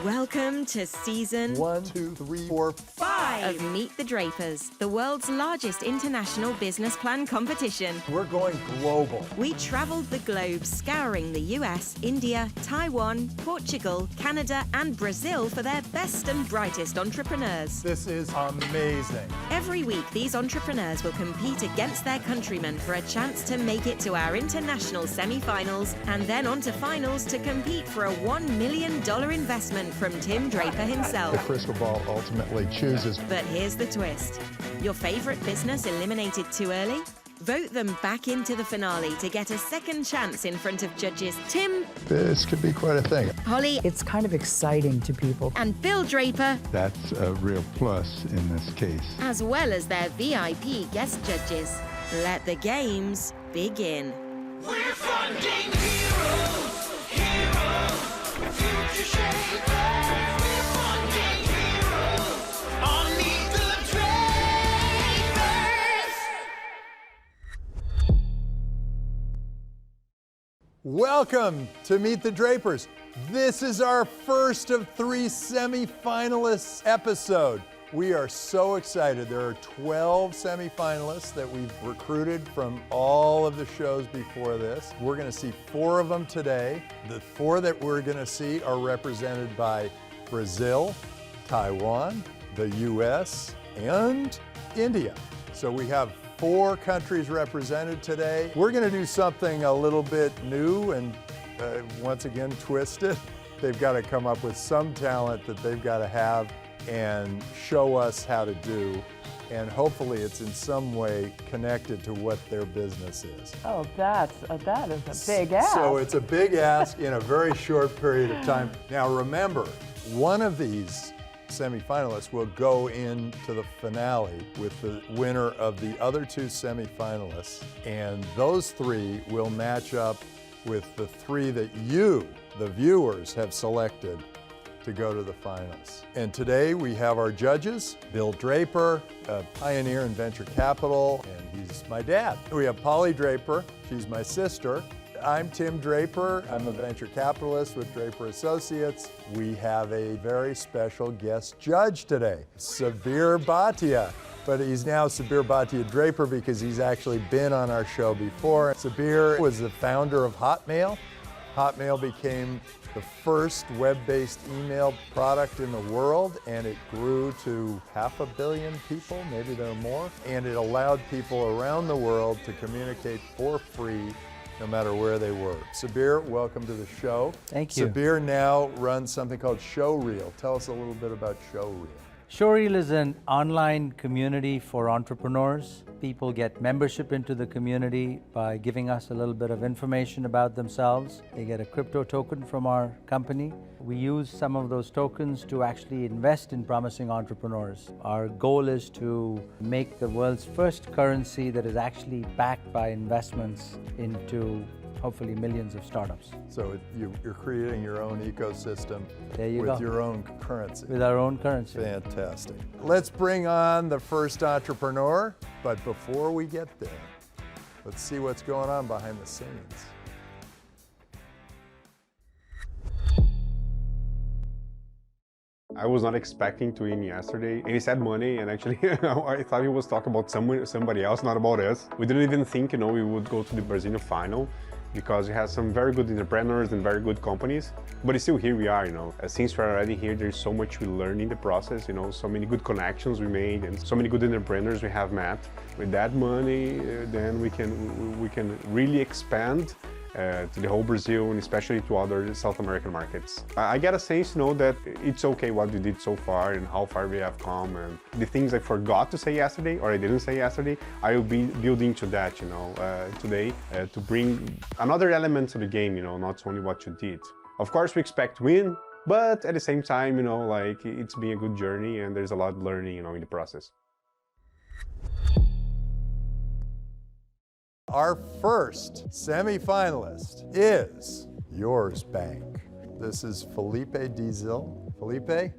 Welcome to season 1, 2, 3, 4, 5 of Meet the Drapers, the world's largest international business plan competition. We're going global. We traveled the globe scouring the US, India, Taiwan, Portugal, Canada, and Brazil for their best and brightest entrepreneurs. This is amazing. Every week, these entrepreneurs will compete against their countrymen for a chance to make it to our international semi-finals and then on to finals to compete for a $1 million investment from Tim Draper himself. The crystal ball ultimately chooses. But here's the twist. Your favorite business eliminated too early? Vote them back into the finale to get a second chance in front of judges Tim. This could be quite a thing. Holly. It's kind of exciting to people. And Bill Draper. That's a real plus in this case. As well as their VIP guest judges. Let the games begin. We're funding heroes, future shapers. We're funding heroes on Meet the Drapers. Welcome to Meet the Drapers. This is our first of 3 semi-finalists episode. We are so excited. There are 12 semi-finalists that we've recruited from all of the shows before this. We're going to see 4 of them today. The 4 that we're going to see are represented by Brazil, Taiwan, the US, and India. So we have 4 countries represented today. We're going to do something a little bit new and once again twisted. They've got to come up with some talent that they've got to have and show us how to do, and hopefully it's in some way connected to what their business is. Oh, that is a big ask. So it's a big ask in a very short period of time. Now remember, one of these semifinalists will go into the finale with the winner of the other 2 semifinalists, and those 3 will match up with the 3 that you, the viewers, have selected to go to the finals. And today we have our judges, Bill Draper, a pioneer in venture capital, and he's my dad. We have Polly Draper, she's my sister. I'm Tim Draper, I'm a venture capitalist with Draper Associates. We have a very special guest judge today, Sabeer Bhatia. But he's now Sabeer Bhatia Draper because he's actually been on our show before. Sabeer was the founder of Hotmail. Hotmail became the first web-based email product in the world, and it grew to 500 million people, maybe there are more, and it allowed people around the world to communicate for free no matter where they were. Sabeer, welcome to the show. Thank you. Sabeer now runs something called ShowReel. Tell us a little bit about ShowReel. ShowReel is an online community for entrepreneurs. People get membership into the community by giving us a little bit of information about themselves. They get a crypto token from our company. We use some of those tokens to actually invest in promising entrepreneurs. Our goal is to make the world's first currency that is actually backed by investments into hopefully millions of startups. So you're creating your own ecosystem with your own currency. With our own currency. Fantastic. Let's bring on the first entrepreneur, but before we get there, let's see what's going on behind the scenes. I was not expecting to win yesterday, and he said money, and actually I thought he was talking about somebody else, not about us. We didn't even think, we would go to the Brazilian final, because it has some very good entrepreneurs and very good companies. But still, here we are, Since we're already here, there's so much we learned in the process, so many good connections we made and so many good entrepreneurs we have met. With that money, then we can really expand to the whole Brazil and especially to other South American markets. I get a sense, that it's okay what we did so far and how far we have come, and the things I forgot to say yesterday or I didn't say yesterday, I will be building to that, today to bring another element to the game, not only what you did. Of course, we expect to win, but at the same time, it's been a good journey and there's a lot of learning, in the process. Our first semifinalist is Yours Bank. This is Felipe Diesel. Felipe?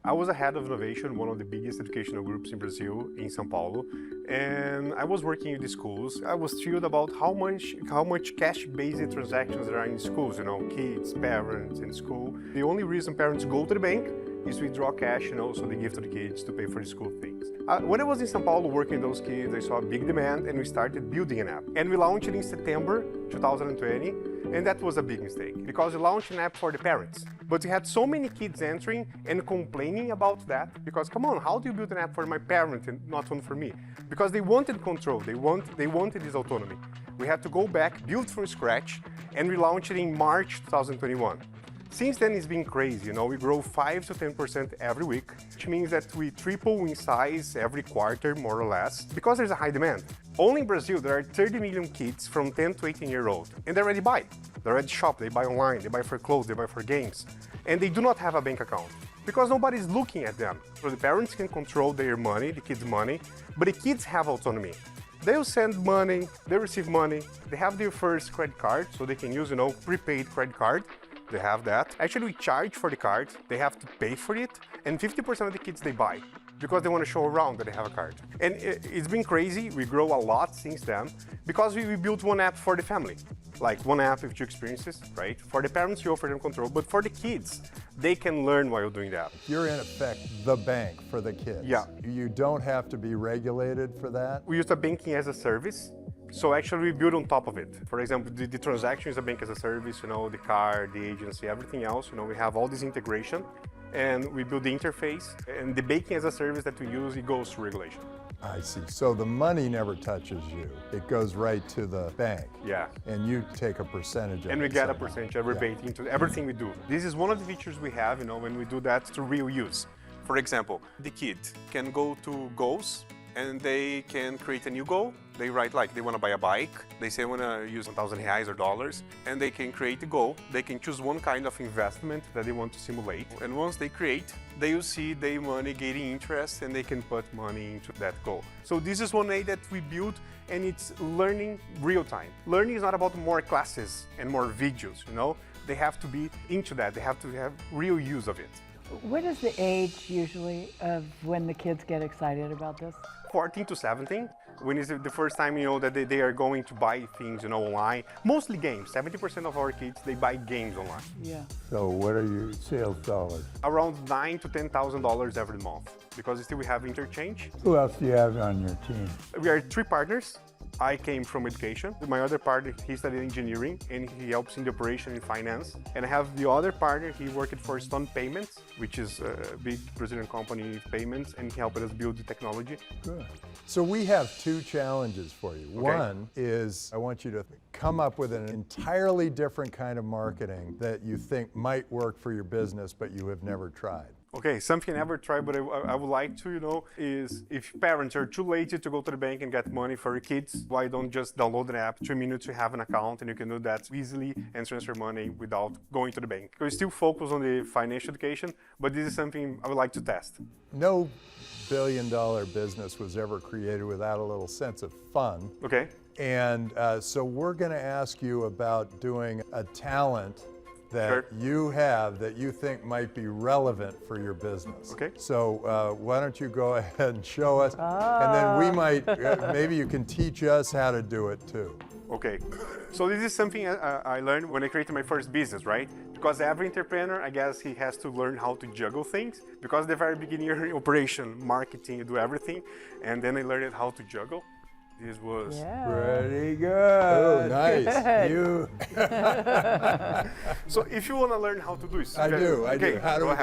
I was a head of innovation, one of the biggest educational groups in Brazil, in São Paulo, and I was working in the schools. I was thrilled about how much cash-based transactions there are in schools, you know, kids, parents in school. The only reason parents go to the bank is withdraw cash, you know, so they give to the kids to pay for the school things. When I was in São Paulo working with those kids, I saw a big demand and we started building an app. And we launched it in September 2020, and that was a big mistake because we launched an app for the parents. But we had so many kids entering and complaining about that because, come on, how do you build an app for my parent and not one for me? Because they wanted control, they wanted this autonomy. We had to go back, build from scratch, and we launched it in March 2021. Since then, it's been crazy, you know, we grow 5 to 10% every week, which means that we triple in size every quarter, more or less, because there's a high demand. Only in Brazil, there are 30 million kids from 10 to 18 years old, and they already buy. They already shop, they buy online, they buy for clothes, they buy for games, and they do not have a bank account because nobody's looking at them. So the parents can control their money, the kids' money, but the kids have autonomy. They'll send money, they receive money, they have their first credit card, so they can use, you know, prepaid credit card. They have that. Actually, we charge for the card. They have to pay for it. And 50% of the kids, they buy because they want to show around that they have a card. And it's been crazy. We grow a lot since then because we built one app for the family. Like one app with 2 experiences, right? For the parents, you offer them control. But for the kids, they can learn while doing that. You're in effect the bank for the kids. Yeah. You don't have to be regulated for that. We use a banking as a service. So actually we build on top of it. For example, the transaction is a bank as a service, you know, the card, the agency, everything else, you know, we have all this integration and we build the interface and the banking as a service that we use, it goes through regulation. I see. So the money never touches you. It goes right to the bank. Yeah. And you take a percentage of it. And we get a somehow. percentage of rebate into everything we do. This is one of the features we have, you know, when we do that to real use. For example, the kid can go to goals and they can create a new goal. They write like they want to buy a bike. They say I want to use 1,000 reais or dollars, and they can create a goal. They can choose one kind of investment that they want to simulate. And once they create, they will see their money getting interest and they can put money into that goal. So this is one way that we build, and it's learning real time. Learning is not about more classes and more videos, you know? They have to be into that. They have to have real use of it. What is the age usually of when the kids get excited about this? 14 to 17, when is the first time, you know, that they are going to buy things, you know, online. Mostly games. 70% of our kids, they buy games online. Yeah. So what are your sales dollars? Around $9,000 to $10,000 every month, because still we have interchange. Who else do you have on your team? We are 3 partners. I came from education. My other partner, he studied engineering and he helps in the operation in finance. And I have the other partner, he worked for Stone Payments, which is a big Brazilian company of payments, and he helped us build the technology. Good. So we have 2 challenges for you. Okay. One is I want you to come up with an entirely different kind of marketing that you think might work for your business, but you have never tried. Okay, something I never tried, but I would like to, you know, is if parents are too lazy to go to the bank and get money for your kids, why don't just download an app, 2 minutes you have an account, and you can do that easily and transfer money without going to the bank. We still focus on the financial education, but this is something I would like to test. No billion-dollar business was ever created without a little sense of fun. Okay. And so we're going to ask you about doing a talent that Sure. you have that you think might be relevant for your business. Okay. So why don't you go ahead and show us, and then we might, maybe you can teach us how to do it too. Okay, so this is something I learned when I created my first business, right? Because every entrepreneur, I guess he has to learn how to juggle things. Because the very beginning, you're in operation, marketing, you do everything. And then I learned how to juggle. This was Pretty good. Oh, nice. Good. You. So if you want to learn how to do it, I do. okay, How do go we do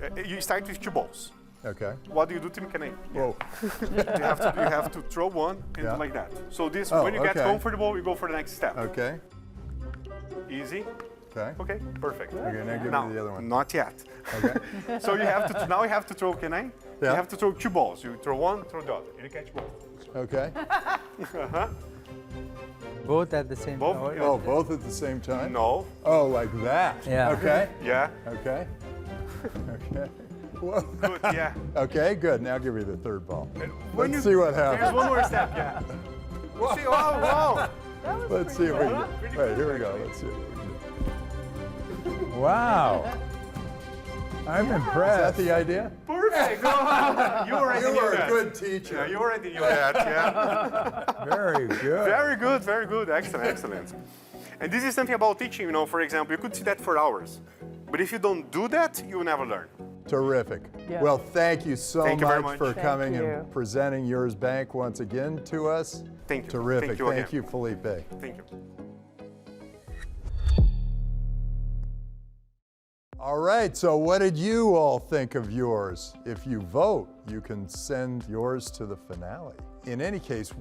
ahead. You start with 2 balls. Okay. What do you do, Tim? Can I? Whoa. You have to throw one and Yeah. do like that. So this, Oh, when you get okay. comfortable, you go for the next step. Okay. Easy. Okay. Okay, perfect. Okay, now give me the other one. Not yet. Okay. So you have to, now you have to throw, can I? Yeah. You have to throw 2 balls. You throw one, throw the other, and you catch both. Okay. Both at the same Both? time. Yeah. Oh, both at the same time? No. Oh, like that? Yeah. Okay. Yeah. Okay. Okay. Whoa. Good, yeah. Okay, good. Now give me the 3rd ball. When Let's you- see what There's happens. one more step, yeah. See, oh, wow. Let's see if we can. Pretty Wait, good, here we go. actually. Let's see. Wow. I'm Is that impressed. the idea? Perfect. You already You knew were a that. good teacher. Yeah, you already knew that. Yeah. Very good. Very good. Very good. Excellent. Excellent. And this is something about teaching. You know, for example, you could see that for hours, but if you don't do that, you will never learn. Terrific. Yeah. Well, thank you so Thank you very much much. for Thank coming you. and presenting Yours Bank once again to us. Thank you. Terrific. Thank you Thank again. you, Felipe. Thank you. All right, so what did you all think of yours? If you vote, you can send yours to the finale. In any case,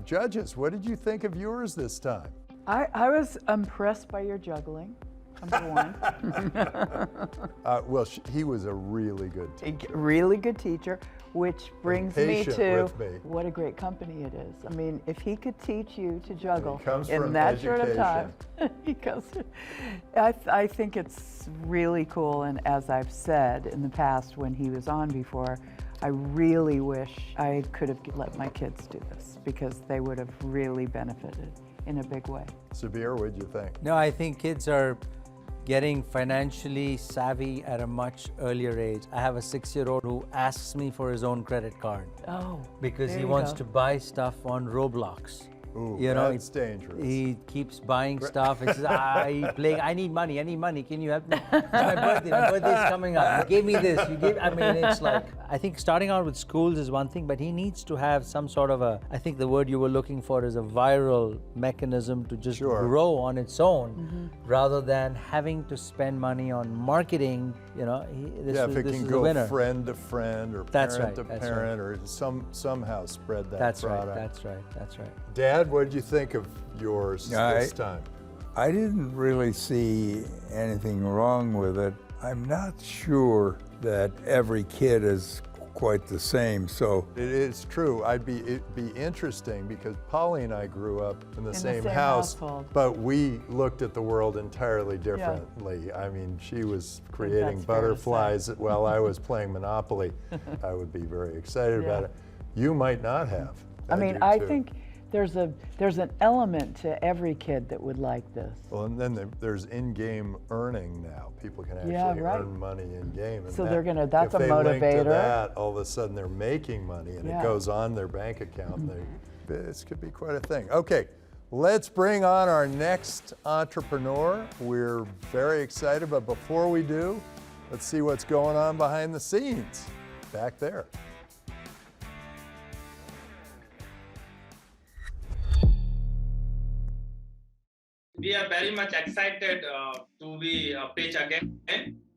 judges, what did you think of yours this time? I was impressed by your juggling, number one. Well, he was a really good teacher. A really good teacher, which brings me patient to with me. what a great company it is. I mean, if he could teach you to juggle comes in from that short of time, education. I think it's really cool. And as I've said in the past when he was on before, I really wish I could have let my kids do this because they would have really benefited in a big way. Sabeer, what did you think? No, I think kids are getting financially savvy at a much earlier age. I have a 6-year-old who asks me for his own credit card Oh, because there he you wants go. to buy stuff on Roblox. Ooh, You know, that's dangerous. He keeps buying stuff. He says, I need money, Can you help me? It's my birthday. My birthday's coming up. You gave me this. I mean, it's like, I think starting out with schools is one thing, but he needs to have some sort of I think the word you were looking for is a viral mechanism to just grow on its own rather than having to spend money on marketing. You know, this if it is can the go winner. friend to friend or That's parent right, to that's parent or somehow spread that That's product. right. That's right. That's right. Dad, what did you think of yours this time? I didn't really see anything wrong with it. I'm not sure that every kid is quite the same, so It is true. It'd be interesting because Polly and I grew up in the same same house, household. but we looked at the world entirely differently. I mean, she was creating that's fair to butterflies while I was playing Monopoly. I would be very excited about it. You might not have. I mean, do I too. think there's an element to every kid that would like this. Well, and then there's in-game earning now. People can actually Yeah, right. earn money in-game. And So they're gonna- that's if a they link to motivator. that, all of a sudden they're making money and it Yeah. goes on their bank account. And this could be quite a thing. Okay, let's bring on our next entrepreneur. We're very excited, but before we do, let's see what's going on behind the scenes back there. We are very much excited to be pitch again.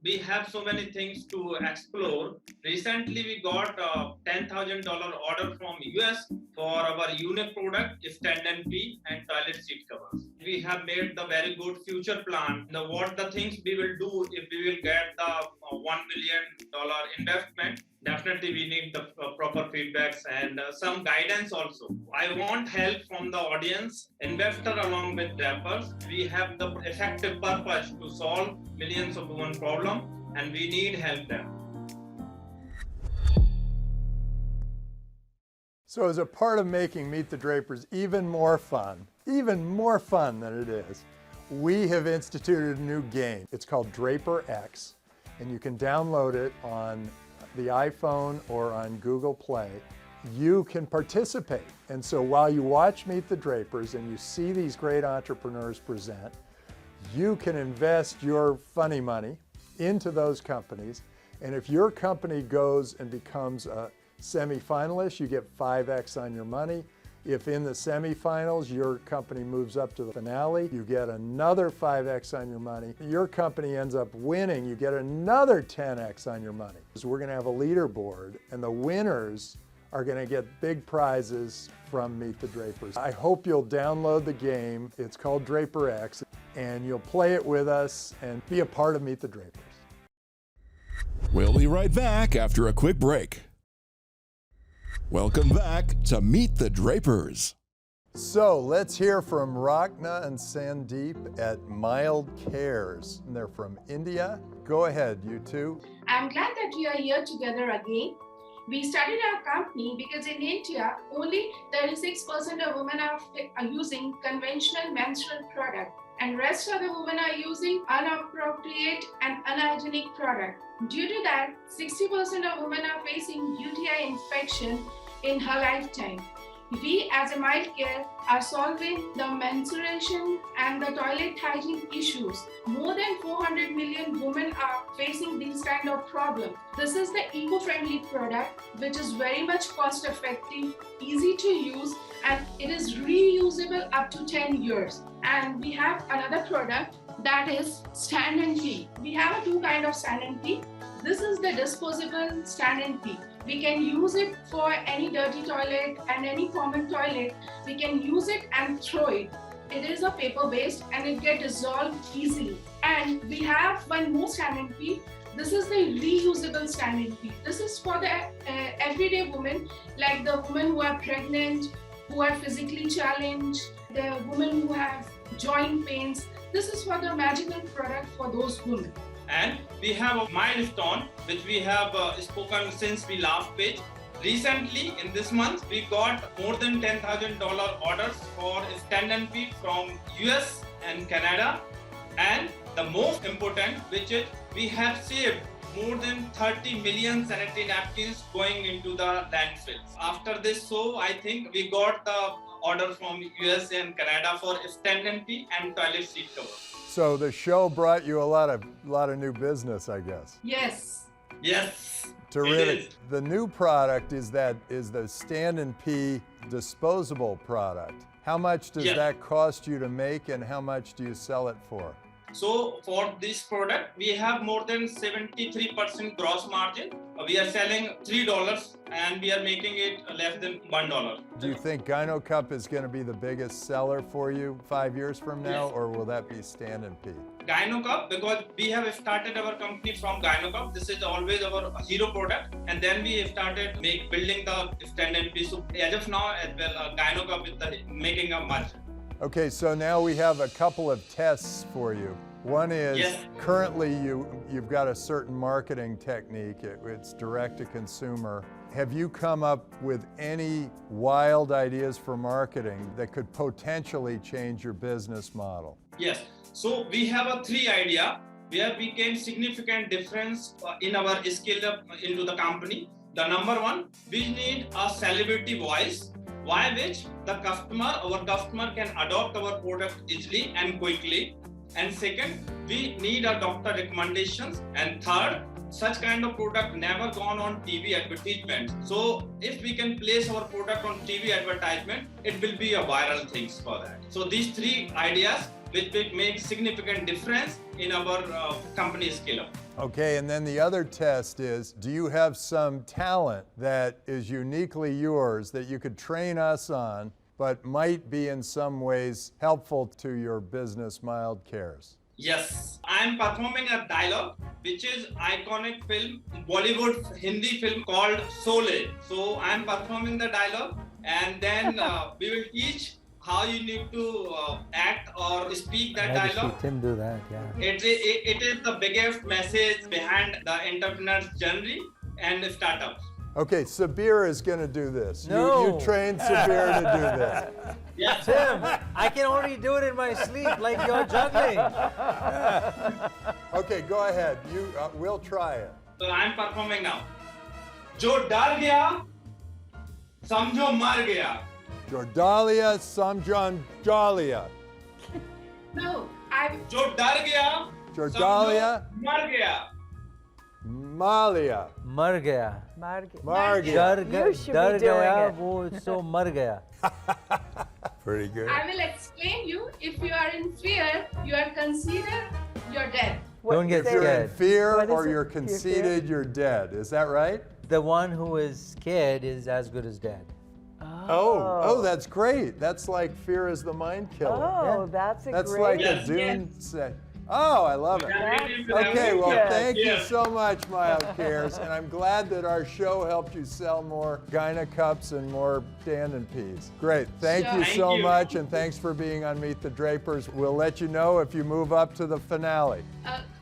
We have so many things to explore. Recently, we got a $10,000 order from US for our unique product, stand and pee and toilet seat covers. We have made the very good future plan. What the things we will do if we will get the $1 million investment. Definitely, we need the proper feedbacks and some guidance also. I want help from the audience, investor along with Drapers. We have the effective purpose to solve millions of women problem, and we need help them. So as a part of making Meet the Drapers even more fun than it is, we have instituted a new game. It's called Draper X, and you can download it on the iPhone or on Google Play. You can participate. And so while you watch Meet the Drapers and you see these great entrepreneurs present, you can invest your funny money into those companies. And if your company goes and becomes a semifinalist, you get 5x on your money. If in the semifinals, your company moves up to the finale, you get another 5x on your money. Your company ends up winning, you get another 10x on your money. So we're gonna have a leaderboard, and the winners are gonna get big prizes from Meet the Drapers. I hope you'll download the game. It's called Draper X, and you'll play it with us and be a part of Meet the Drapers. We'll be right back after a quick break. Welcome back to Meet the Drapers. So let's hear from Rakna and Sandeep at Mild Cares. And they're from India. Go ahead, you two. I'm glad that we are here together again. We started our company because in India, only 36% of women are using conventional menstrual product. and rest of the women are using inappropriate and unhygienic product. Due to that, 60% of women are facing UTI infection in her lifetime. We as a Mild Care are solving the menstruation and the toilet hygiene issues. More than 400 million women are facing these kind of problems. This is the eco-friendly product which is very much cost effective, easy to use, and it is reusable up to 10 years. And we have another product that is stand and pee. We have two kinds of stand and pee. This is the disposable stand and pee. We can use it for any dirty toilet and any common toilet. We can use it and throw it. It is a paper-based and it gets dissolved easily. And we have one more stand and pee. This is the reusable stand and pee. This is for the everyday women, like the women who are pregnant, who are physically challenged, the women who have joint pains. This is for the magical product for those women. And we have a milestone which we have spoken since we last page. Recently, in this month, we got more than $10,000 orders for stand and pee from US and Canada. And the most important, which is we have saved more than 30 million sanitary napkins going into the landfills. After this show, I think we got the order from US and Canada for stand and pee and toilet seat cover. So the show brought you a lot of new business, I guess. Yes. Yes. Terrific. The new product is the stand and pee disposable product. How much does that cost you to make, and how much do you sell it for? So for this product, we have more than 73% gross margin. We are selling $3 and we are making it less than $1. Do you think Gynocup is going to be the biggest seller for you 5 years from now, Yes. or will that be stand and pee? Gynocup, because we have started our company from Gynocup. This is always our hero product, and then we started building the stand and pee. So as of now, as well, Gynocup is making a margin. Okay, so now we have a couple of tests for you. One is currently you've got a certain marketing technique. It's direct to consumer. Have you come up with any wild ideas for marketing that could potentially change your business model? Yes. So we have a 3 idea where we can significant difference in our scale up into the company. The number 1, we need a celebrity voice, by which our customer can adopt our product easily and quickly. And second, we need a doctor recommendations. And third, such kind of product never gone on TV advertisement. So if we can place our product on TV advertisement, it will be a viral things for that. So these 3 ideas which will make significant difference in our company scale up. Okay, and then the other test is, do you have some talent that is uniquely yours that you could train us on, but might be in some ways helpful to your business Mild Cares? Yes, I am performing a dialogue which is iconic film, Bollywood Hindi film called Sole. So I am performing the dialogue, and then we will teach how you need to act or speak that I'd like to dialogue. see Tim do that, yeah. It is the biggest message behind the entrepreneur's journey and startups. Okay, Sabeer is going to do this. No. You trained Sabeer to do this. Yes. Tim, I can only do it in my sleep like you're juggling. Okay, go ahead. We'll try it. So I am performing now. जो डर गया, समझो मर गया. Jordalia Samjan Jalia. No, जो डर गया, Jordalia समझो मर गया. Malia. Mar gaya. Margia. You should Dar be doing gaya, it. wo so mar gaya. Pretty good. I will explain you. If you are in fear, you are considered you're dead. Don't get If you're in scared. fear What is or it? you're If you're conceited, you're dead. Is that right? The one who is scared is as good as dead. Oh, that's great. That's like fear is the mind killer. Oh, that's a That's great. like a Dune say. Oh, I love it. Okay, well, good. thank you so much, Mild Cares, and I'm glad that our show helped you sell more Gynocups and more stand and peas. Great, thank you Thank so you. much, and thanks for being on Meet the Drapers. We'll let you know if you move up to the finale.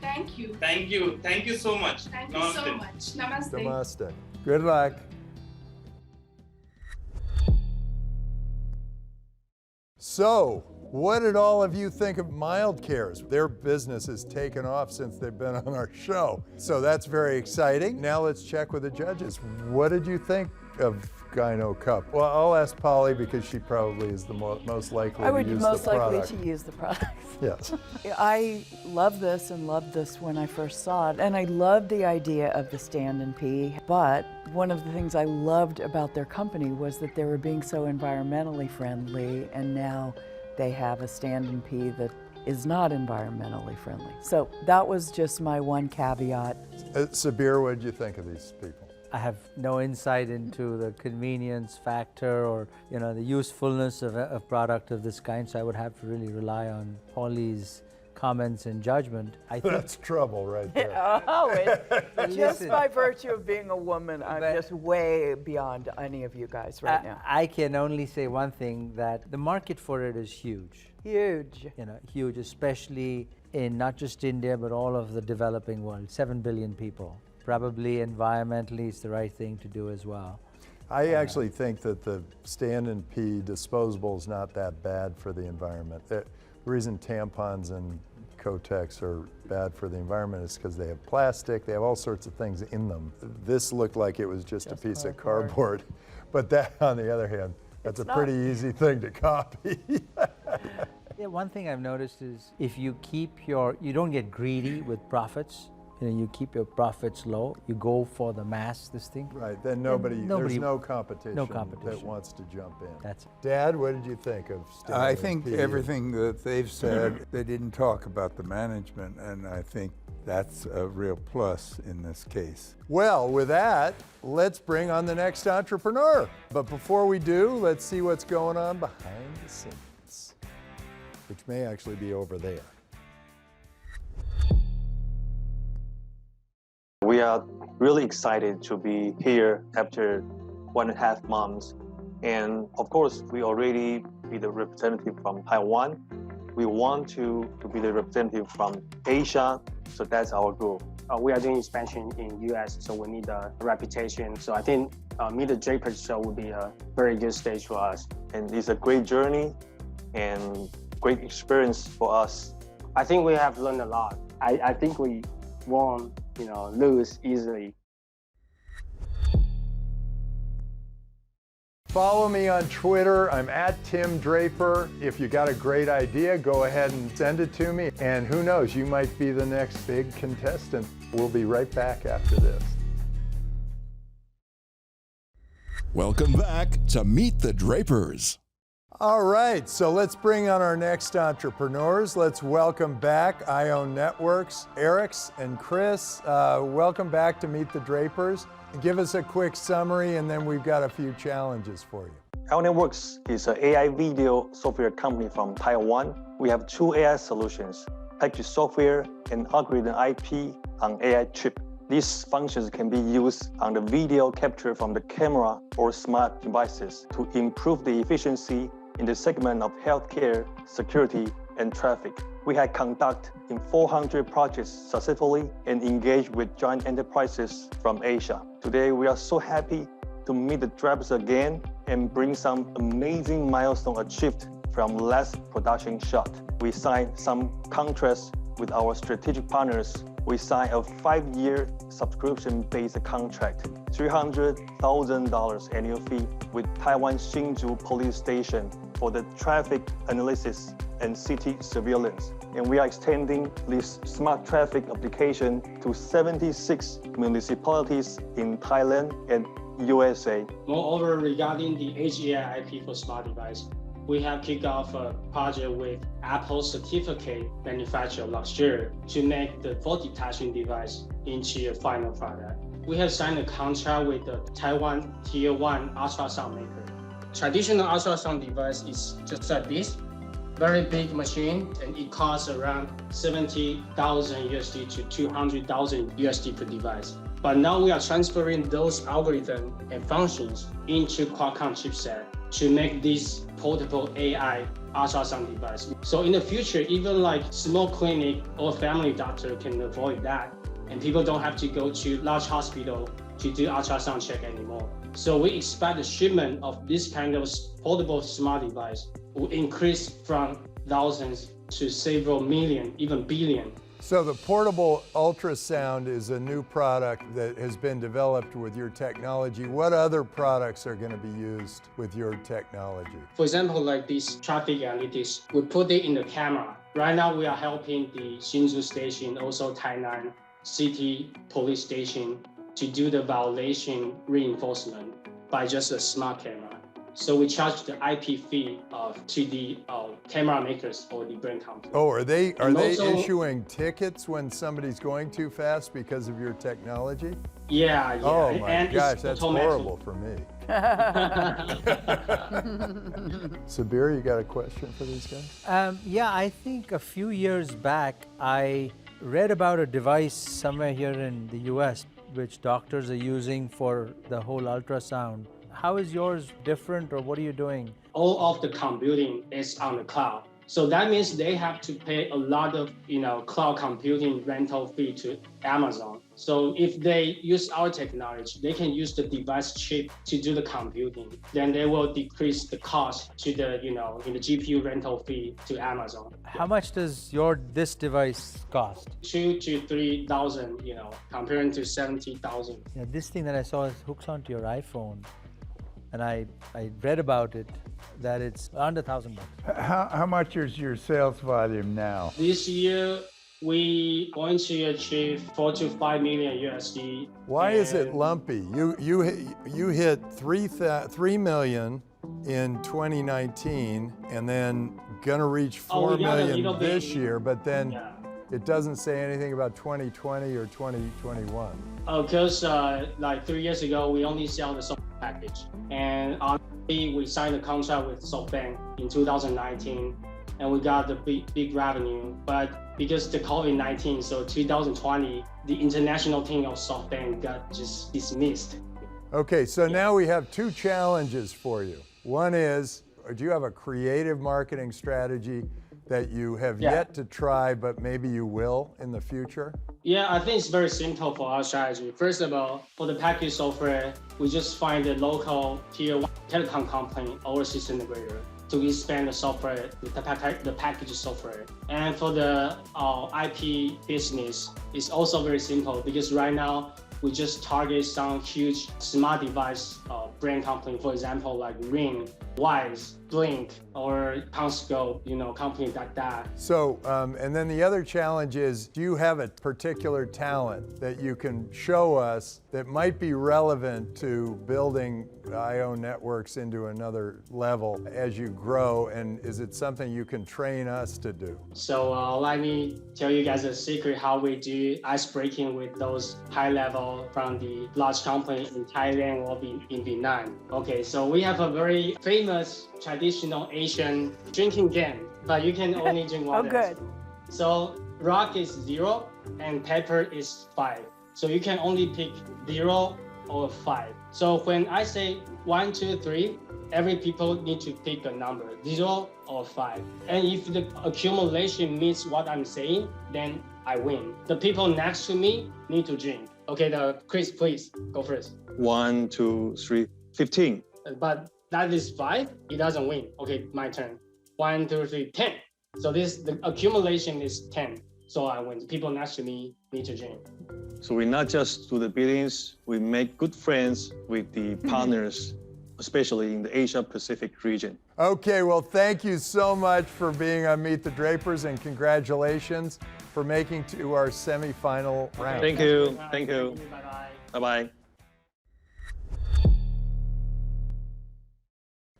Thank you. Thank you. Thank you so much. Thank you so much. Namaste. Namaste. Good luck. So, What did all of you think of Mild Cares? Their business has taken off since they've been on our show. So that's very exciting. Now let's check with the judges. What did you think of Gynocup? Well, I'll ask Polly because she probably is the most likely to use the product. I would be most likely to use the product. Yes. I love this and loved this when I first saw it, and I loved the idea of the stand and pee, but one of the things I loved about their company was that they were being so environmentally friendly, and now they have a stand and pee that is not environmentally friendly. So that was just my one caveat. Sabeer, what did you think of these people? I have no insight into the convenience factor or the usefulness of a product of this kind, so I would have to really rely on Polly's comments and judgment. I think That's trouble right there. Just by virtue of being a woman, I'm just way beyond any of you guys right now. I can only say one thing, that the market for it is huge. Huge. Huge, especially in not just India, but all of the developing world, 7 billion people. Probably environmentally it's the right thing to do as well. I actually think that the stand and pee disposable is not that bad for the environment. The reason tampons and Kotex are bad for the environment is because they have plastic, they have all sorts of things in them. This looked like it was just a piece of cardboard. But that, on the other hand, that's a pretty easy thing to copy. Yeah, one thing I've noticed is if you you don't get greedy with profits. You keep your profits low. You go for the mass, this thing. Right, then there's no competition that wants to jump in. That's it. Dad, what did you think of stand I and think pee? everything that they've said, they didn't talk about the management, and I think that's a real plus in this case. Well, with that, let's bring on the next entrepreneur. But before we do, let's see what's going on behind the scenes, which may actually be over there. We are really excited to be here after 1.5 months. And of course, we already be the representative from Taiwan. We want to be the representative from Asia, so that's our goal. We are doing expansion in US, so we need a reputation. So I think Meet the Drapers show would be a very good stage for us. And it's a great journey and great experience for us. I think we have learned a lot. I think we won't lose easily. Follow me on Twitter. I'm @TimDraper. If you got a great idea, go ahead and send it to me. And who knows, you might be the next big contestant. We'll be right back after this. Welcome back to Meet the Drapers. All right, so let's bring on our next entrepreneurs. Let's welcome back ioNetworks, Erics and Chris. Welcome back to Meet the Drapers. Give us a quick summary, and then we've got a few challenges for you. ioNetworks is an AI video software company from Taiwan. We have 2 AI solutions, package software and algorithm IP on AI chip. These functions can be used on the video capture from the camera or smart devices to improve the efficiency in the segment of healthcare, security, and traffic. We have conducted 400 projects successfully and engaged with giant enterprises from Asia. Today, we are so happy to meet the Drapers again and bring some amazing milestones achieved from last production shot. We signed some contracts with our strategic partners. We signed a 5-year subscription-based contract, $300,000 annual fee with Taiwan Hsinchu Police Station for the traffic analysis and city surveillance. And we are extending this smart traffic application to 76 municipalities in Thailand and USA. Moreover, regarding the Edge AI IP for smart device, we have kicked off a project with Apple certificate manufacturer last year to make the faulty touching device into a final product. We have signed a contract with the Taiwan Tier 1 ultrasound maker. Traditional ultrasound device is just like this, very big machine, and it costs around 70,000 USD to 200,000 USD per device. But now we are transferring those algorithms and functions into Qualcomm chipset to make this portable AI ultrasound device. So in the future, even like small clinic or family doctor can avoid that, and people don't have to go to large hospital to do ultrasound check anymore. So we expect the shipment of this kind of portable smart device will increase from thousands to several million, even billion. So the portable ultrasound is a new product that has been developed with your technology. What other products are going to be used with your technology? For example, like this traffic analytics, we put it in the camera. Right now, we are helping the Hsinchu station, also Tainan City Police Station, to do the violation reinforcement by just a smart camera. So we charge the IP fee to the camera makers or the brand company. Oh, are they also, issuing tickets when somebody's going too fast because of your technology? Yeah. Oh my and gosh, that's horrible for me. Sabeer, you got a question for these guys? Yeah, I think a few years back, I read about a device somewhere here in the US which doctors are using for the whole ultrasound. How is yours different, or what are you doing? All of the computing is on the cloud. So that means they have to pay a lot of cloud computing rental fee to Amazon. So if they use our technology, they can use the device chip to do the computing. Then they will decrease the cost to the in the GPU rental fee to Amazon. How much does this device cost? 2,000 to 3,000, comparing to 70,000. Yeah, this thing that I saw hooks onto your iPhone, and I read about it that it's under $1,000. How much is your sales volume now? This year, we going to achieve 4 to 5 million USD. Why is it lumpy? You hit 3 million in 2019, and then gonna reach 4 million this year, but then it doesn't say anything about 2020 or 2021. Because like 3 years ago, we only sell the software package, and we signed a contract with SoftBank in 2019, and we got the big revenue. But because the COVID-19, so 2020, the international team of SoftBank got just dismissed. Okay, so now we have two challenges for you. One is, do you have a creative marketing strategy that you have yet to try, but maybe you will in the future? Yeah, I think it's very simple for our strategy. First of all, for the package software, we just find a local tier 1 telecom company or system integrator to expand the software, the package software. And for the IP business, it's also very simple because right now we just target some huge smart device brand company, for example, like Ring, Wise, Blink, or CommScope, companies like that. So, and then the other challenge is, do you have a particular talent that you can show us that might be relevant to building ioNetworks into another level as you grow, and is it something you can train us to do? So let me tell you guys a secret how we do ice breaking with those high level from the large company in Thailand or in Vietnam. Okay, so we have a very famous traditional Asian drinking game, but you can only drink water. Oh, good. So rock is 0 and pepper is 5. So you can only pick 0 or 5. So when I say 1, 2, 3, every people need to pick a number, 0 or 5. And if the accumulation meets what I'm saying, then I win. The people next to me need to drink. Okay, Chris, please go first. 1, 2, 3, 15. But that is 5, he doesn't win. Okay, my turn. 1, 2, 3, 10. So the accumulation is 10. So I win. The people next to me need to drink. So we not just do the billings, we make good friends with the partners, especially in the Asia Pacific region. Okay, well, thank you so much for being on Meet the Drapers, and congratulations for making to our semifinal round. Thank you. Thank you. Bye-bye. Bye-bye.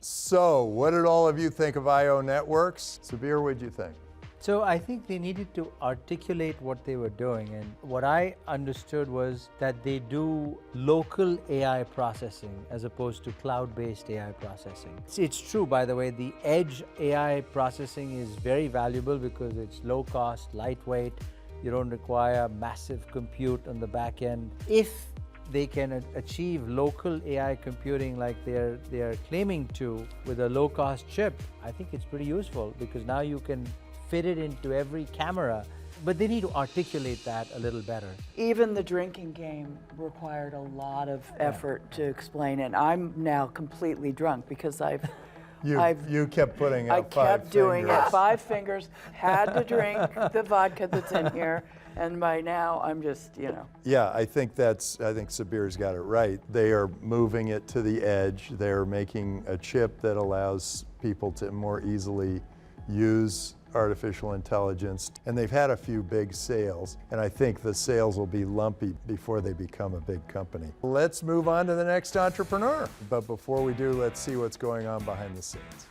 So, what did all of you think of ioNetworks? Sabeer, what did you think? So I think they needed to articulate what they were doing, and what I understood was that they do local AI processing as opposed to cloud-based AI processing. It's true, by the way, the edge AI processing is very valuable because it's low cost, lightweight, you don't require massive compute on the back end. If they can achieve local AI computing like they're claiming to with a low-cost chip, I think it's pretty useful because now you can fit it into every camera, but they need to articulate that a little better. Even the drinking game required a lot of effort to explain it. I'm now completely drunk because I've You kept putting I out 5 kept doing fingers. it, 5 fingers, had to drink the vodka that's in here, and by now I'm just, you know. Yeah, I think Sabeer's got it right. They are moving it to the edge. They're making a chip that allows people to more easily use artificial intelligence, and they've had a few big sales, and I think the sales will be lumpy before they become a big company. Let's move on to the next entrepreneur. But before we do, let's see what's going on behind the scenes.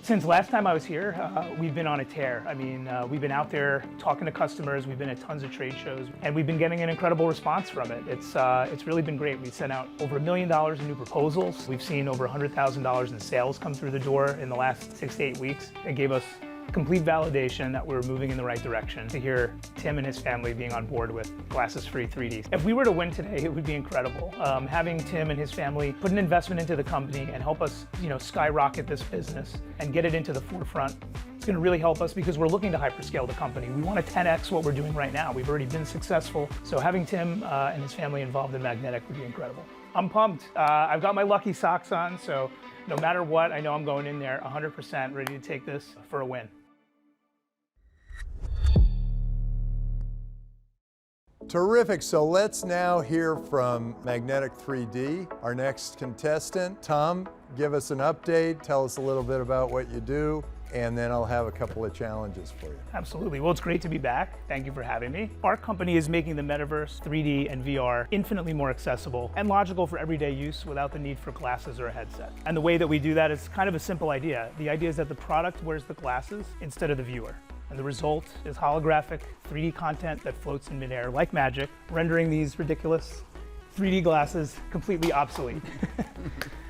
Since last time I was here, we've been on a tear. I mean, we've been out there talking to customers, we've been at tons of trade shows, and we've been getting an incredible response from it. It's really been great. We sent out over $1 million in new proposals. We've seen over $100,000 in sales come through the door in the last 6 to 8 weeks. It gave us complete validation that we're moving in the right direction to hear Tim and his family being on board with glasses-free 3D. If we were to win today, it would be incredible. Having Tim and his family put an investment into the company and help us, skyrocket this business and get it into the forefront, it's going to really help us because we're looking to hyperscale the company. We want to 10x what we're doing right now. We've already been successful, so having Tim and his family involved in Magnetic would be incredible. I'm pumped. I've got my lucky socks on, so no matter what, I know I'm going in there 100% ready to take this for a win. Terrific. So let's now hear from Magnetic 3D, our next contestant. Tom, give us an update. Tell us a little bit about what you do, and then I'll have a couple of challenges for you. Absolutely. Well, it's great to be back. Thank you for having me. Our company is making the metaverse, 3D, and VR infinitely more accessible and logical for everyday use without the need for glasses or a headset. And the way that we do that is kind of a simple idea. The idea is that the product wears the glasses instead of the viewer. And the result is holographic 3D content that floats in midair like magic, rendering these ridiculous 3D glasses completely obsolete.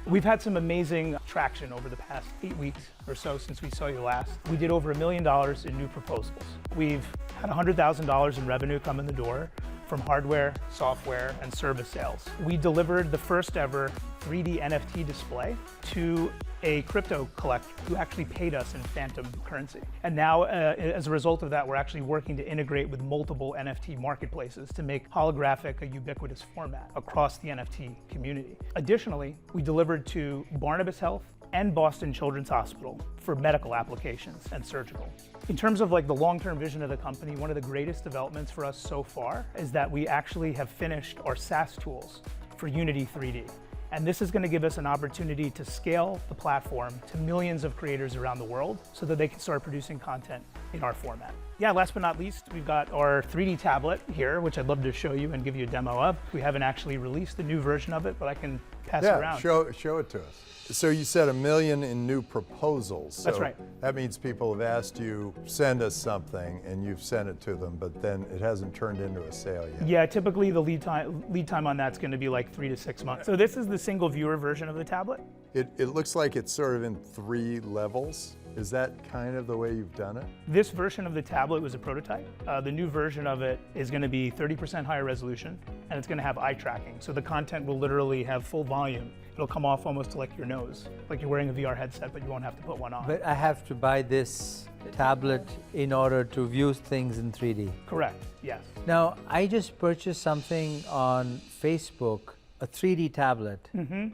We've had some amazing traction over the past 8 weeks or so since we saw you last. We did over $1 million in new proposals. We've had $100,000 in revenue come in the door from hardware, software, and service sales. We delivered the first ever 3D NFT display to a crypto collector who actually paid us in phantom currency. And now, as a result of that, we're actually working to integrate with multiple NFT marketplaces to make holographic a ubiquitous format across the NFT community. Additionally, we delivered to Barnabas Health and Boston Children's Hospital for medical applications and surgical. In terms of the long-term vision of the company, one of the greatest developments for us so far is that we actually have finished our SaaS tools for Unity 3D. And this is going to give us an opportunity to scale the platform to millions of creators around the world so that they can start producing content in our format. Yeah, last but not least, we've got our 3D tablet here, which I'd love to show you and give you a demo of. We haven't actually released a new version of it, but I can pass it around. Show it to us. So you said $1 million in new proposals. So that's right. That means people have asked you, send us something, and you've sent it to them, but then it hasn't turned into a sale yet. Yeah, typically the lead time on that's going to be like 3 to 6 months. So this is the single viewer version of the tablet. It looks like it's sort of in 3 levels. Is that kind of the way you've done it? This version of the tablet was a prototype. The new version of it is going to be 30% higher resolution, and it's going to have eye tracking. So the content will literally have full volume. It'll come off almost to like your nose, like you're wearing a VR headset, but you won't have to put one on. But I have to buy this tablet in order to view things in 3D. Correct, yes. Now, I just purchased something on Facebook, a 3D tablet. Mm-hmm.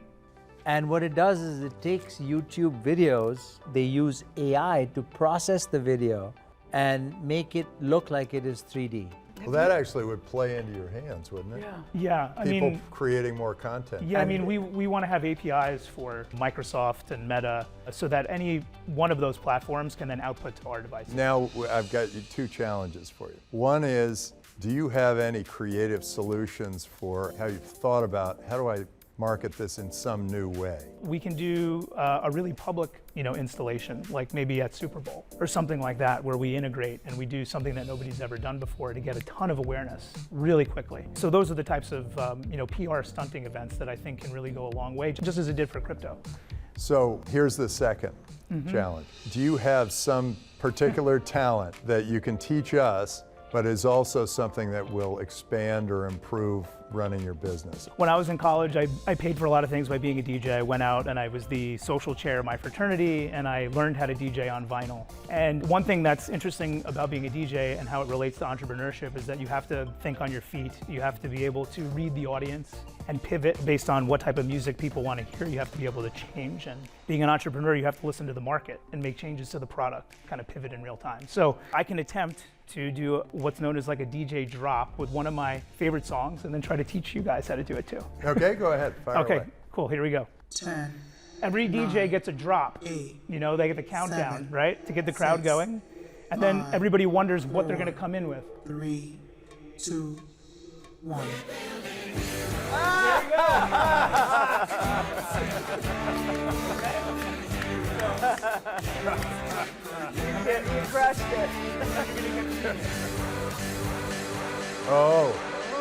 And what it does is it takes YouTube videos, they use AI to process the video and make it look like it is 3D. Well, that actually would play into your hands, wouldn't it? Yeah. People creating more content. Yeah, I mean, we want to have APIs for Microsoft and Meta so that any one of those platforms can then output to our devices. Now, I've got 2 challenges for you. One is, do you have any creative solutions for how you've thought about, how do I market this in some new way? We can do a really public, installation, like maybe at Super Bowl or something like that, where we integrate and we do something that nobody's ever done before to get a ton of awareness really quickly. So those are the types of, PR stunting events that I think can really go a long way, just as it did for crypto. So here's the second challenge. Do you have some particular talent that you can teach us, but is also something that will expand or improve running your business? When I was in college, I paid for a lot of things by being a DJ. I went out and I was the social chair of my fraternity, and I learned how to DJ on vinyl. And one thing that's interesting about being a DJ and how it relates to entrepreneurship is that you have to think on your feet. You have to be able to read the audience and pivot based on what type of music people want to hear. You have to be able to change. And being an entrepreneur, you have to listen to the market and make changes to the product, kind of pivot in real time. So I can attempt to do what's known as like a DJ drop with one of my favorite songs and then try to teach you guys how to do it too. Okay, go ahead, fire Okay, away. cool, here we go. 10. Every DJ gets a drop. 8. You know, they get the countdown, 7, right? To get the crowd 6, going. And then 5, everybody wonders what they're 4, gonna come in with. 3, 2, 1. You crushed it. Oh,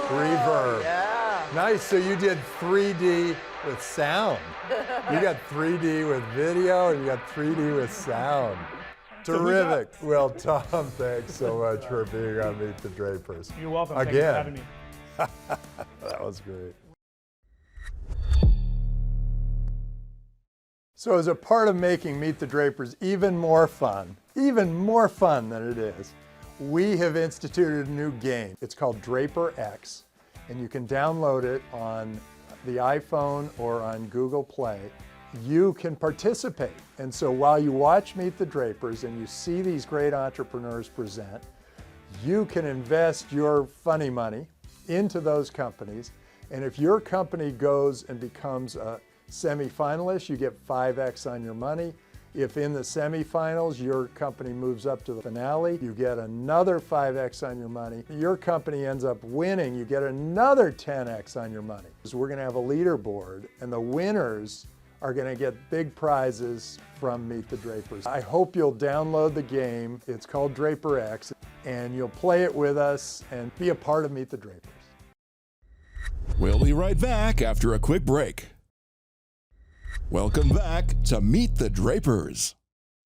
reverb. Yeah. Nice, so you did 3D with sound. You got 3D with video, and you got 3D with sound. Terrific. Well, Tom, thanks so much for being on Meet the Drapers. You're welcome. Again. Thanks for having me. That was great. So as a part of making Meet the Drapers even more fun than it is, we have instituted a new game. It's called Draper X, and you can download it on the iPhone or on Google Play. You can participate. And so while you watch Meet the Drapers and you see these great entrepreneurs present, you can invest your funny money into those companies. And if your company goes and becomes a semifinalist, you get 5x on your money. If in the semifinals, your company moves up to the finale, you get another 5x on your money. If your company ends up winning, you get another 10x on your money. So we're gonna have a leaderboard, and the winners are gonna get big prizes from Meet the Drapers. I hope you'll download the game. It's called Draper X, and you'll play it with us and be a part of Meet the Drapers. We'll be right back after a quick break. Welcome back to Meet the Drapers.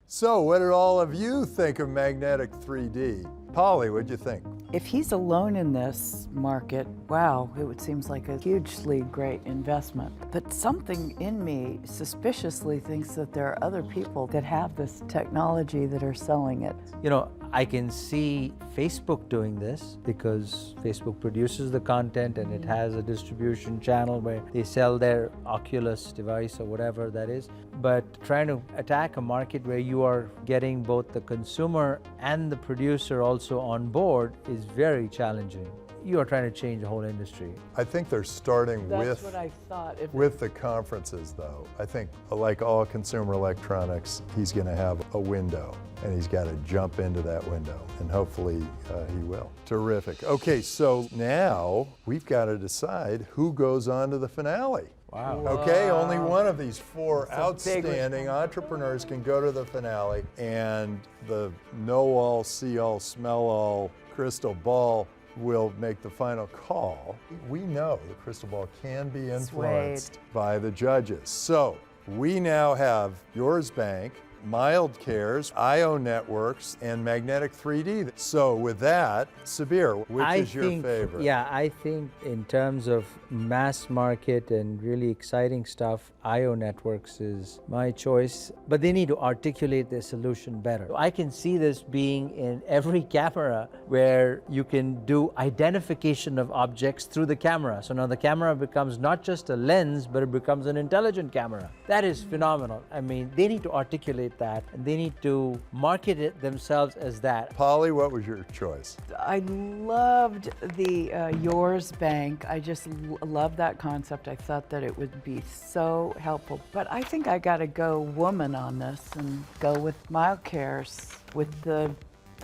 So what did all of you think of magnetic 3D? Polly, what'd you think? If he's alone in this market, wow, it seems like a hugely great investment. But something in me suspiciously thinks that there are other people that have this technology that are selling it. You know, I can see Facebook doing this because Facebook produces the content and it has a distribution channel where they sell their Oculus device or whatever that is. But trying to attack a market where you are getting both the consumer and the producer also on board is very challenging. You are trying to change the whole industry. I think they're starting That's what I thought. with the conferences, though. I think, like all consumer electronics, he's going to have a window, and he's got to jump into that window, and hopefully he will. Terrific. Okay, so now we've got to decide who goes on to the finale. Wow. Okay, only one of these four outstanding entrepreneurs can go to the finale, and the know-all, see-all, smell-all crystal ball will make the final call. We know the crystal ball can be influenced by the judges. So we now have Yours Bank, Mild Cares, ioNetworks, and Magnetic 3D. So with that, Sabeer, which is your favorite? Yeah, I think in terms of mass market and really exciting stuff, ioNetworks is my choice, but they need to articulate their solution better. I can see this being in every camera where you can do identification of objects through the camera. So now the camera becomes not just a lens, but it becomes an intelligent camera. That is phenomenal. I mean, they need to articulate that, and they need to market it themselves as that. Polly, what was your choice? I loved the Yours Bank. I just loved that concept. I thought that it would be so helpful. But I think I got to go woman on this and go with Mild Cares with the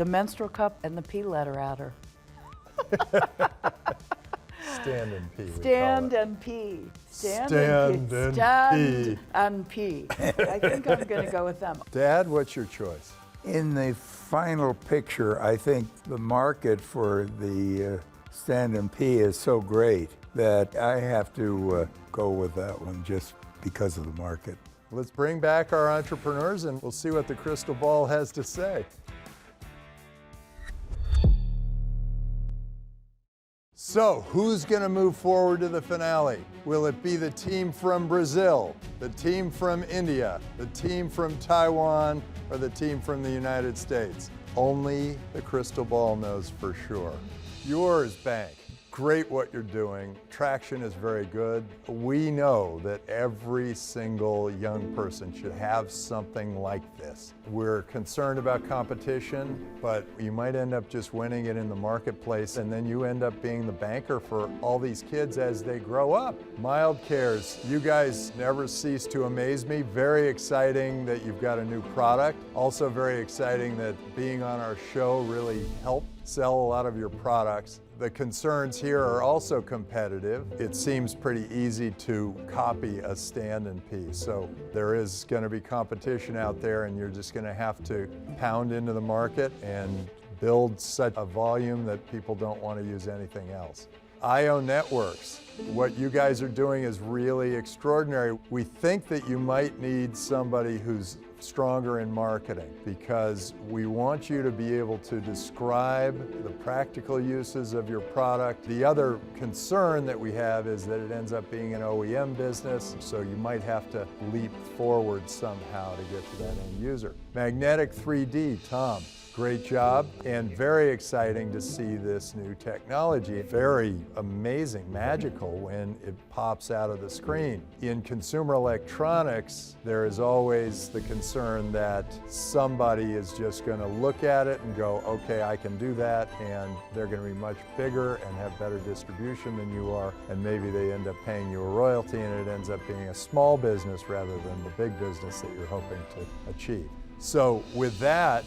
menstrual cup and the P letter adder. Stand and pee. Stand and pee. Stand and pee. I think I'm going to go with them. Dad, what's your choice? In the final picture, I think the market for the stand and pee is so great that I have to go with that one just because of the market. Let's bring back our entrepreneurs and we'll see what the crystal ball has to say. So, who's going to move forward to the finale? Will it be the team from Brazil, the team from India, the team from Taiwan, or the team from the United States? Only the crystal ball knows for sure. Yours, Bank. Great what you're doing. Traction is very good. We know that every single young person should have something like this. We're concerned about competition, but you might end up just winning it in the marketplace, and then you end up being the banker for all these kids as they grow up. Mild Cares, you guys never cease to amaze me. Very exciting that you've got a new product. Also very exciting that being on our show really helped sell a lot of your products. The concerns here are also competitive. It seems pretty easy to copy a stand-in piece. So there is going to be competition out there, and you're just going to have to pound into the market and build such a volume that people don't want to use anything else. ioNetworks, what you guys are doing is really extraordinary. We think that you might need somebody who's stronger in marketing, because we want you to be able to describe the practical uses of your product. The other concern that we have is that it ends up being an OEM business, so you might have to leap forward somehow to get to that end user. Magnetic 3D, Tom. Great job, and very exciting to see this new technology. Very amazing, magical when it pops out of the screen. In consumer electronics, there is always the concern that somebody is just going to look at it and go, okay, I can do that, and they're going to be much bigger and have better distribution than you are, and maybe they end up paying you a royalty, and it ends up being a small business rather than the big business that you're hoping to achieve. So with that,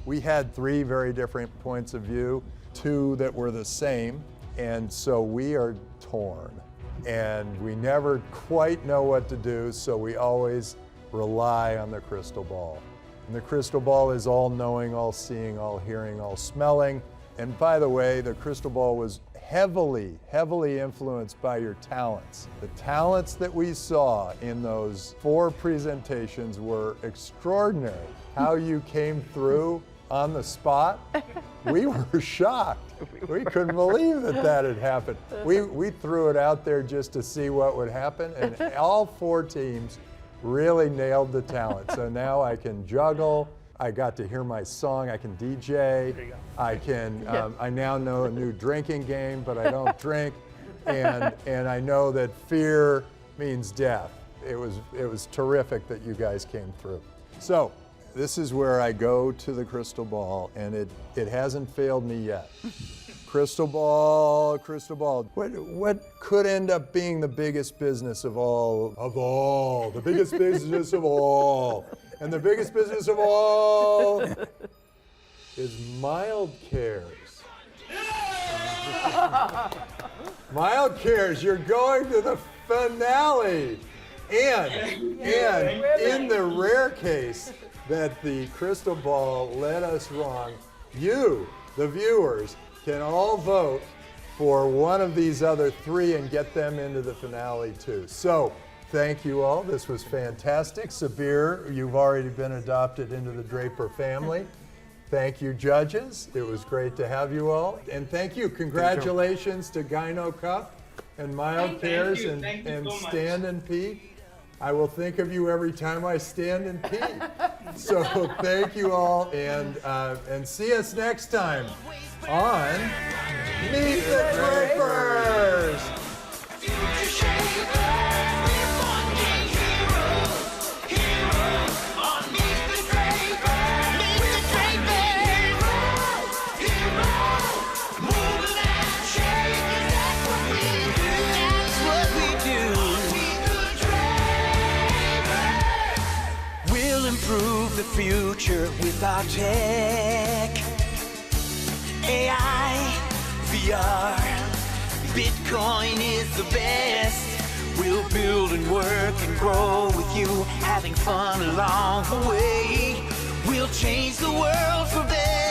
we had 3 very different points of view, 2 that were the same, and so we are torn. And we never quite know what to do, so we always rely on the crystal ball. And the crystal ball is all-knowing, all-seeing, all-hearing, all-smelling. And by the way, the crystal ball was heavily influenced by your talents. The talents that we saw in those 4 presentations were extraordinary. How you came through on the spot, we were shocked. We couldn't believe that had happened. We threw it out there just to see what would happen, and all 4 teams really nailed the talent. So now I can juggle. I got to hear my song. I can DJ. I can. I now know a new drinking game, but I don't drink. And I know that fear means death. It was terrific that you guys came through. So this is where I go to the crystal ball, and it hasn't failed me yet. Crystal ball, what could end up being the biggest business of all, the biggest business of all, and the biggest business of all is Mild Cares. Mild Cares, you're going to the finale. And in the rare case that the crystal ball led us wrong, you, the viewers, can all vote for one of these other 3 and get them into the finale too. So, thank you all. This was fantastic. Sabeer, you've already been adopted into the Draper family. Thank you, judges. It was great to have you all. And thank you. Congratulations to Gynocup and Mild Cares and Stand and Pee. I will think of you every time I stand and pee. So thank you all, and see us next time on Meet the Drapers. Improve the future with our tech, AI, VR, Bitcoin is the best. We'll build and work and grow with you, having fun along the way. We'll change the world for better.